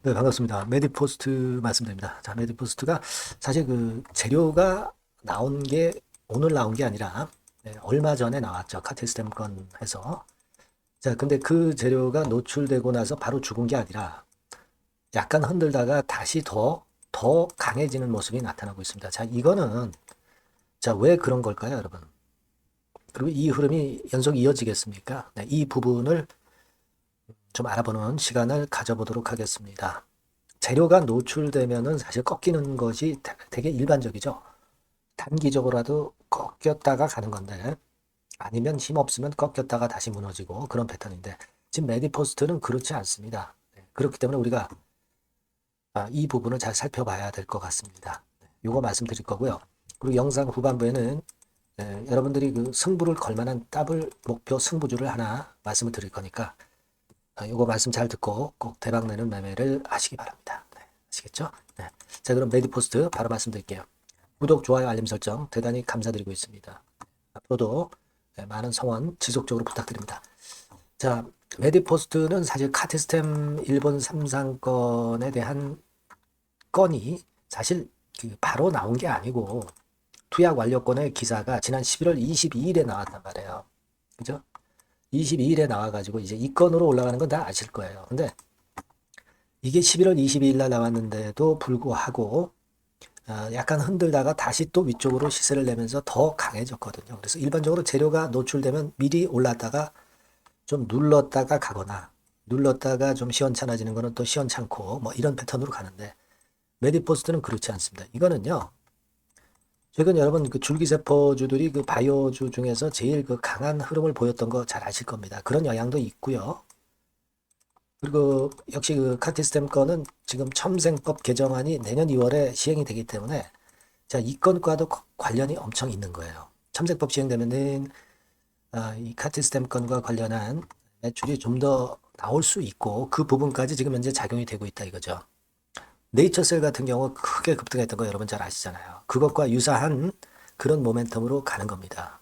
네, 반갑습니다. 메디포스트 말씀드립니다. 자, 메디포스트가 사실 그 재료가 나온 게 오늘 나온 게 아니라 얼마 전에 나왔죠. 카티스템 건 해서. 자, 근데 그 재료가 노출되고 나서 바로 죽은 게 아니라 약간 흔들다가 다시 더 강해지는 모습이 나타나고 있습니다. 자, 이거는 자, 왜 그런 걸까요, 여러분? 그리고 이 흐름이 연속 이어지겠습니까? 네, 이 부분을 좀 알아보는 시간을 가져보도록 하겠습니다. 재료가 노출되면은 사실 꺾이는 것이 되게 일반적이죠. 단기적으로라도 꺾였다가 가는 건데 아니면 힘 없으면 꺾였다가 다시 무너지고 그런 패턴인데 지금 메디포스트는 그렇지 않습니다. 그렇기 때문에 우리가 이 부분을 잘 살펴봐야 될 것 같습니다. 요거 말씀드릴 거고요. 그리고 영상 후반부에는 여러분들이 그 승부를 걸 만한 더블 목표 승부주를 하나 말씀을 드릴 거니까 요거 말씀 잘 듣고 꼭 대박내는 매매를 하시기 바랍니다. 네, 아시겠죠? 네. 자, 그럼 메디포스트 바로 말씀드릴게요. 구독, 좋아요, 알림 설정 대단히 감사드리고 있습니다. 앞으로도 많은 성원 지속적으로 부탁드립니다. 자, 메디포스트는 사실 카티스템 일본 3상권에 대한 건이 사실 그 바로 나온 게 아니고 투약 완료권의 기사가 지난 11월 22일에 나왔단 말이에요. 그죠? 22일에 나와가지고 이제 이 건으로 올라가는 건 다 아실 거예요. 근데 이게 11월 22일 날 나왔는데도 불구하고 약간 흔들다가 다시 또 위쪽으로 시세를 내면서 더 강해졌거든요. 그래서 일반적으로 재료가 노출되면 미리 올랐다가 좀 눌렀다가 가거나 눌렀다가 좀 시원찮아지는 거는 또 시원찮고 뭐 이런 패턴으로 가는데 메디포스트는 그렇지 않습니다. 이거는요. 최근 여러분 그 줄기세포주들이 그 바이오주 중에서 제일 그 강한 흐름을 보였던 거 잘 아실 겁니다. 그런 영향도 있고요. 그리고 역시 그 카티스템 건은 지금 첨생법 개정안이 내년 2월에 시행이 되기 때문에 자, 이 건과도 관련이 엄청 있는 거예요. 첨생법 시행되면은 이 카티스템 건과 관련한 매출이 좀 더 나올 수 있고 그 부분까지 지금 현재 작용이 되고 있다 이거죠. 네이처셀 같은 경우 크게 급등했던 거 여러분 잘 아시잖아요. 그것과 유사한 그런 모멘텀으로 가는 겁니다.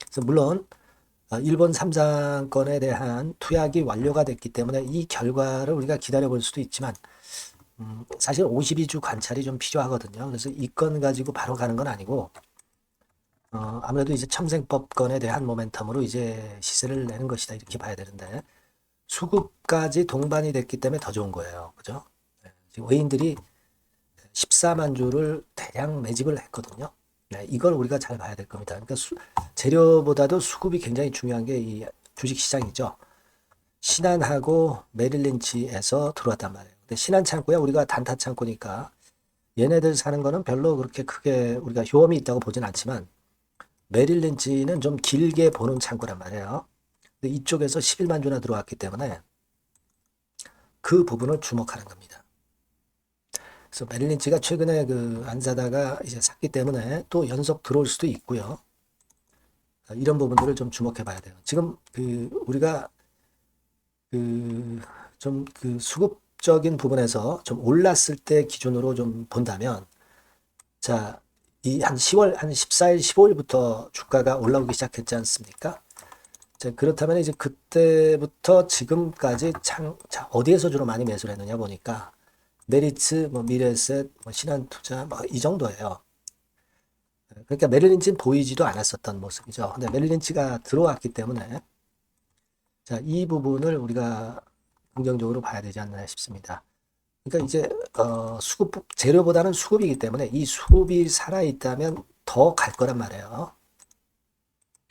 그래서 물론 일본 3상권에 대한 투약이 완료가 됐기 때문에 이 결과를 우리가 기다려볼 수도 있지만 사실 52주 관찰이 좀 필요하거든요. 그래서 이 건 가지고 바로 가는 건 아니고 아무래도 이제 첨생법건에 대한 모멘텀으로 이제 시세를 내는 것이다 이렇게 봐야 되는데 수급까지 동반이 됐기 때문에 더 좋은 거예요. 그죠? 지금 외인들이 14만 주를 대량 매집을 했거든요. 네, 이걸 우리가 잘 봐야 될 겁니다. 그러니까 재료보다도 수급이 굉장히 중요한 게 이 주식 시장이죠. 신한하고 메릴린치에서 들어왔단 말이에요. 근데 신한 창고야 우리가 단타 창고니까 얘네들 사는 거는 별로 그렇게 크게 우리가 효험이 있다고 보진 않지만 메릴린치는 좀 길게 보는 창고란 말이에요. 근데 이쪽에서 11만 주나 들어왔기 때문에 그 부분을 주목하는 겁니다. 그래서 메릴린치가 최근에 그 안 사다가 이제 샀기 때문에 또 연속 들어올 수도 있고요. 이런 부분들을 좀 주목해 봐야 돼요. 지금 그 우리가 그 좀 그 수급적인 부분에서 좀 올랐을 때 기준으로 좀 본다면 자, 이 한 10월 한 14일, 15일부터 주가가 올라오기 시작했지 않습니까? 자, 그렇다면 이제 그때부터 지금까지 자, 어디에서 주로 많이 매수를 했느냐 보니까 메리츠, 뭐 미래에셋, 뭐 신한투자 뭐 이 정도예요. 그러니까 메릴린치는 보이지도 않았었던 모습이죠. 근데 메릴린치가 들어왔기 때문에 자, 이 부분을 우리가 긍정적으로 봐야 되지 않나 싶습니다. 그러니까 이제 수급 재료보다는 수급이기 때문에 이 수급이 살아 있다면 더 갈 거란 말이에요.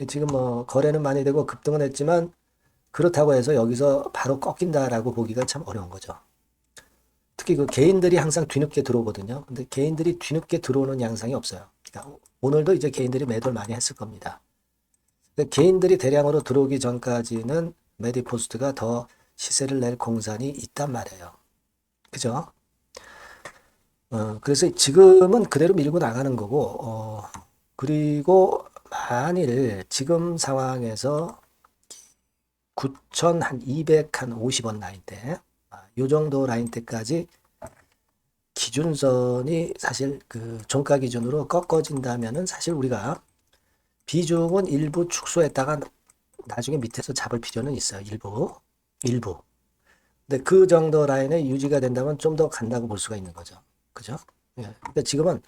지금 뭐 거래는 많이 되고 급등은 했지만 그렇다고 해서 여기서 바로 꺾인다라고 보기가 참 어려운 거죠. 특히 그 개인들이 항상 뒤늦게 들어오거든요. 근데 개인들이 뒤늦게 들어오는 양상이 없어요. 그러니까 오늘도 이제 개인들이 매도를 많이 했을 겁니다. 근데 개인들이 대량으로 들어오기 전까지는 메디포스트가 더 시세를 낼 공산이 있단 말이에요. 그죠? 그래서 지금은 그대로 밀고 나가는 거고, 그리고 만일 지금 상황에서 9,250원 라인대, 요 정도 라인대까지 기준선이 사실 그 종가 기준으로 꺾어진다면은 사실 우리가 비중은 일부 축소했다가 나중에 밑에서 잡을 필요는 있어요. 일부. 근데 그 정도 라인에 유지가 된다면 좀 더 간다고 볼 수가 있는 거죠. 그죠? 예. 그러니까 지금은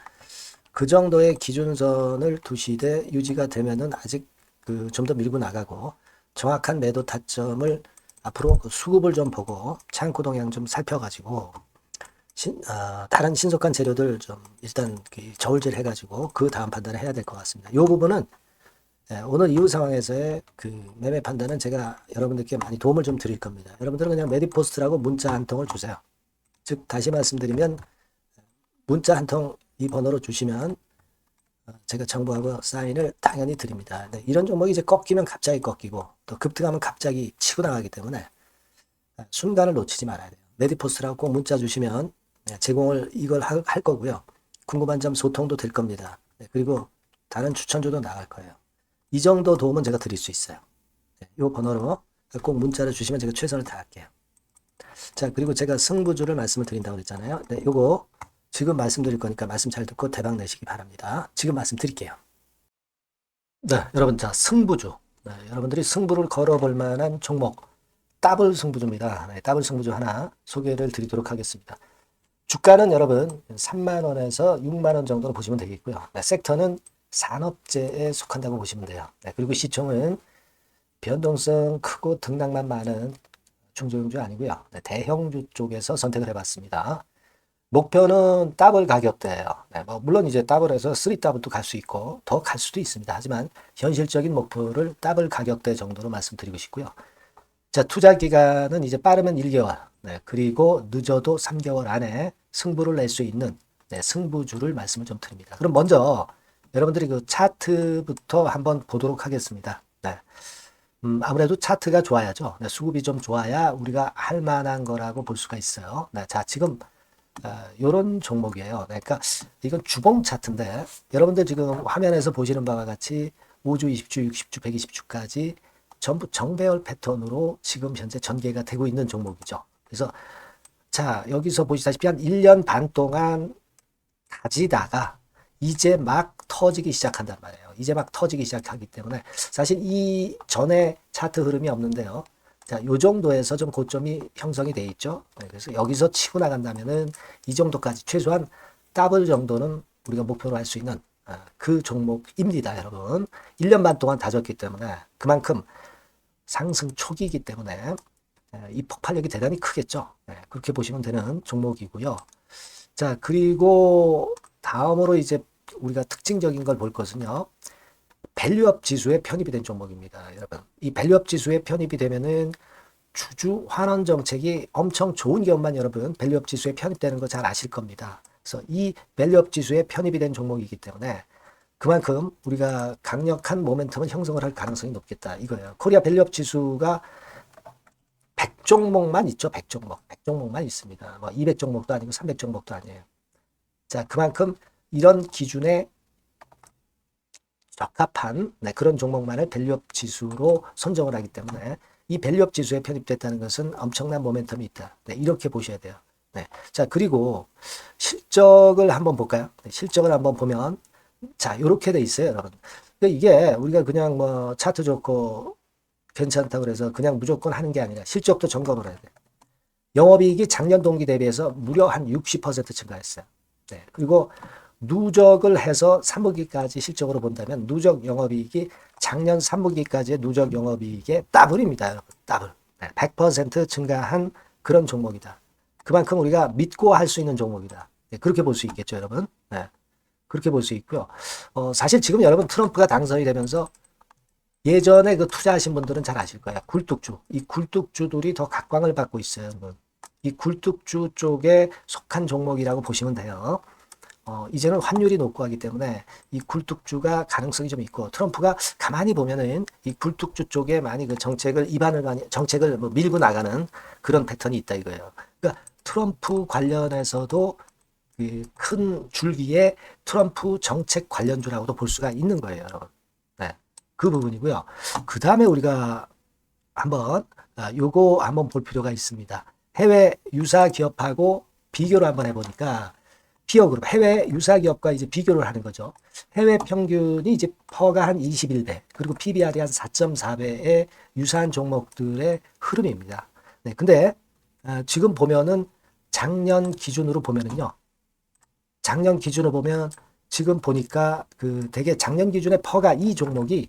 그 정도의 기준선을 두시되 유지가 되면은 아직 그 좀 더 밀고 나가고 정확한 매도 타점을 앞으로 그 수급을 좀 보고 창고 동향 좀 살펴가지고 다른 신속한 재료들 좀 일단 그 저울질 해가지고 그 다음 판단을 해야 될 것 같습니다. 이 부분은 오늘 이후 상황에서의 그 매매 판단은 제가 여러분들께 많이 도움을 좀 드릴 겁니다. 여러분들은 그냥 메디포스트라고 문자 한 통을 주세요. 즉 다시 말씀드리면 문자 한 통 이 번호로 주시면 제가 정보하고 사인을 당연히 드립니다. 네, 이런 종목이 이제 꺾이면 갑자기 꺾이고 또 급등하면 갑자기 치고 나가기 때문에 순간을 놓치지 말아야 돼요. 메디포스트라고 꼭 문자 주시면 제공을 이걸 할 거고요. 궁금한 점 소통도 될 겁니다. 네, 그리고 다른 추천주도 나갈 거예요. 이 정도 도움은 제가 드릴 수 있어요. 이 번호로 꼭 문자를 주시면 제가 최선을 다할게요. 자, 그리고 제가 승부주를 말씀을 드린다고 그랬잖아요. 네, 요거 지금 말씀드릴 거니까 말씀 잘 듣고 대박 내시기 바랍니다. 지금 말씀드릴게요. 네, 여러분, 자, 승부주. 네, 여러분들이 승부를 걸어볼 만한 종목, 더블 승부주입니다. 네, 더블 승부주 하나 소개를 드리도록 하겠습니다. 주가는 여러분 3만 원에서 6만 원 정도로 보시면 되겠고요. 네, 섹터는 산업재에 속한다고 보시면 돼요. 네, 그리고 시총은 변동성 크고 등락만 많은 중소형주 아니고요. 네, 대형주 쪽에서 선택을 해봤습니다. 목표는 더블 가격대예요. 네, 뭐 물론 이제 더블에서 3더블도 갈 수 있고 더 갈 수도 있습니다. 하지만 현실적인 목표를 더블 가격대 정도로 말씀드리고 싶고요. 자, 투자 기간은 이제 빠르면 1개월, 네, 그리고 늦어도 3개월 안에 승부를 낼 수 있는 승부주를 말씀을 좀 드립니다. 그럼 먼저 여러분들이 그 차트부터 한번 보도록 하겠습니다. 네. 아무래도 차트가 좋아야죠. 네, 수급이 좀 좋아야 우리가 할 만한 거라고 볼 수가 있어요. 네, 자, 지금 요런 종목이에요. 그러니까 이건 주봉 차트인데 여러분들 지금 화면에서 보시는 바와 같이 5주, 20주, 60주, 120주까지 전부 정배열 패턴으로 지금 현재 전개가 되고 있는 종목이죠. 그래서 자, 여기서 보시다시피 한 1년 반 동안 가지다가 이제 막 터지기 시작한단 말이에요. 이제 막 터지기 시작하기 때문에 사실 이 전에 차트 흐름이 없는데요. 자, 요 정도에서 좀 고점이 형성이 돼 있죠. 네, 그래서 여기서 치고 나간다면은 이 정도까지 최소한 더블 정도는 우리가 목표로 할 수 있는 그 종목입니다, 여러분. 1년 반 동안 다졌기 때문에 그만큼 상승 초기이기 때문에 이 폭발력이 대단히 크겠죠. 네, 그렇게 보시면 되는 종목이고요. 자, 그리고 다음으로 이제 우리가 특징적인 걸 볼 것은요. 밸류업 지수에 편입이 된 종목입니다. 여러분, 이 밸류업 지수에 편입이 되면은 주주 환원 정책이 엄청 좋은 기업만 여러분 밸류업 지수에 편입되는 거 잘 아실 겁니다. 그래서 이 밸류업 지수에 편입이 된 종목이기 때문에 그만큼 우리가 강력한 모멘텀을 형성을 할 가능성이 높겠다 이거예요. 코리아 밸류업 지수가 100종목만 있죠. 100종목. 100종목만 있습니다. 뭐 200종목도 아니고 300종목도 아니에요. 자, 그만큼 이런 기준에 적합한 그런 종목만을 밸류업 지수로 선정을 하기 때문에 이 밸류업 지수에 편입됐다는 것은 엄청난 모멘텀이 있다. 네, 이렇게 보셔야 돼요. 네. 자, 그리고 실적을 한번 볼까요? 네, 실적을 한번 보면 자, 이렇게 돼 있어요, 여러분. 그러니까 이게 우리가 그냥 뭐 차트 좋고 괜찮다고 그래서 그냥 무조건 하는 게 아니라 실적도 점검을 해야 돼요. 영업이익이 작년 동기 대비해서 무려 한 60% 증가했어요. 네. 그리고 누적을 해서 3분기까지 실적으로 본다면 누적 영업이익이 작년 3분기까지의 누적 영업이익의 더블입니다, 여러분. 더블. 네. 100% 증가한 그런 종목이다. 그만큼 우리가 믿고 할 수 있는 종목이다. 네. 그렇게 볼 수 있겠죠, 여러분. 네. 그렇게 볼 수 있고요. 사실 지금 여러분 트럼프가 당선이 되면서 예전에 그 투자하신 분들은 잘 아실 거예요. 굴뚝주. 이 굴뚝주들이 더 각광을 받고 있어요, 여러분. 이 굴뚝주 쪽에 속한 종목이라고 보시면 돼요. 이제는 환율이 높고 하기 때문에 이 굴뚝주가 가능성이 좀 있고 트럼프가 가만히 보면은 이 굴뚝주 쪽에 많이 그 정책을 뭐 밀고 나가는 그런 패턴이 있다 이거예요. 그러니까 트럼프 관련해서도 그 큰 줄기에 트럼프 정책 관련주라고도 볼 수가 있는 거예요, 여러분. 네, 그 부분이고요. 그 다음에 우리가 한번 요거 한번 볼 필요가 있습니다. 해외 유사 기업하고 비교를 한번 해보니까 피어그룹 해외 유사 기업과 이제 비교를 하는 거죠. 해외 평균이 이제 퍼가 한 21배 그리고 PBR이 한 4.4배의 유사한 종목들의 흐름입니다. 네, 근데 지금 보면은 작년 기준으로 보면은요. 작년 기준으로 보면 지금 보니까 그 되게 작년 기준에 퍼가 이 종목이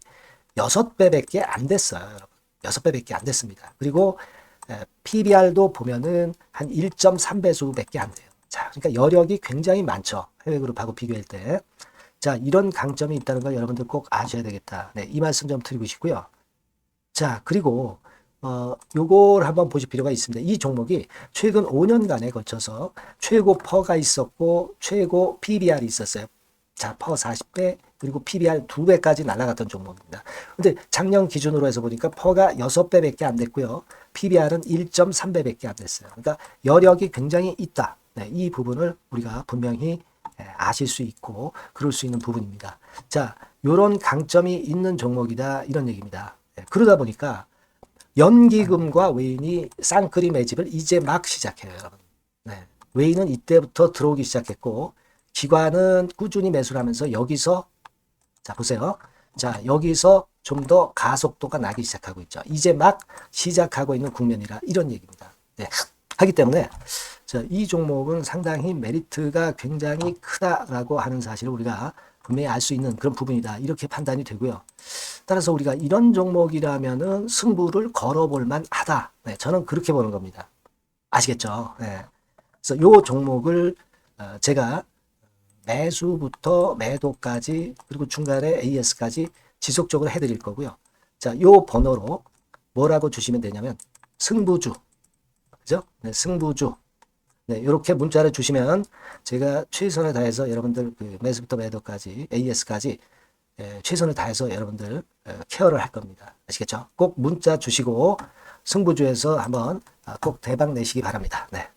6배밖에 안 됐어요. 여러분. 6배밖에 안 됐습니다. 그리고 PBR도 보면은 한 1.3배수밖에 안 돼요. 자, 그러니까 여력이 굉장히 많죠. 해외 그룹하고 비교할 때. 자, 이런 강점이 있다는 걸 여러분들 꼭 아셔야 되겠다. 네, 이 말씀 좀 드리고 싶고요. 자, 그리고 요걸 한번 보실 필요가 있습니다. 이 종목이 최근 5년간에 걸쳐서 최고 퍼가 있었고 최고 PBR이 있었어요. 자, 퍼 40배 그리고 PBR 2배까지 날아갔던 종목입니다. 근데 작년 기준으로 해서 보니까 퍼가 6배밖에 안 됐고요. PBR은 1.3배밖에 안 됐어요. 그러니까 여력이 굉장히 있다. 네, 이 부분을 우리가 분명히 아실 수 있고 그럴 수 있는 부분입니다. 자, 요런 강점이 있는 종목이다 이런 얘기입니다. 네, 그러다 보니까 연기금과 외인이 쌍끌이 매집을 이제 막 시작해요, 여러분. 네, 외인은 이때부터 들어오기 시작했고 기관은 꾸준히 매수를 하면서 여기서 자 보세요. 자 여기서 좀 더 가속도가 나기 시작하고 있죠. 이제 막 시작하고 있는 국면이라 이런 얘기입니다. 네, 하기 때문에 자, 이 종목은 상당히 메리트가 굉장히 크다라고 하는 사실을 우리가 분명히 알 수 있는 그런 부분이다. 이렇게 판단이 되고요. 따라서 우리가 이런 종목이라면은 승부를 걸어볼 만하다. 네, 저는 그렇게 보는 겁니다. 아시겠죠? 네. 그래서 요 종목을 제가 매수부터 매도까지 그리고 중간에 AS까지 지속적으로 해드릴 거고요. 자, 요 번호로 뭐라고 주시면 되냐면 승부주, 그죠? 네, 승부주. 네, 이렇게 문자를 주시면 제가 최선을 다해서 여러분들 그 매수부터 매도까지 AS까지 최선을 다해서 여러분들 케어를 할 겁니다. 아시겠죠? 꼭 문자 주시고 승부주에서 한번 꼭 대박 내시기 바랍니다. 네.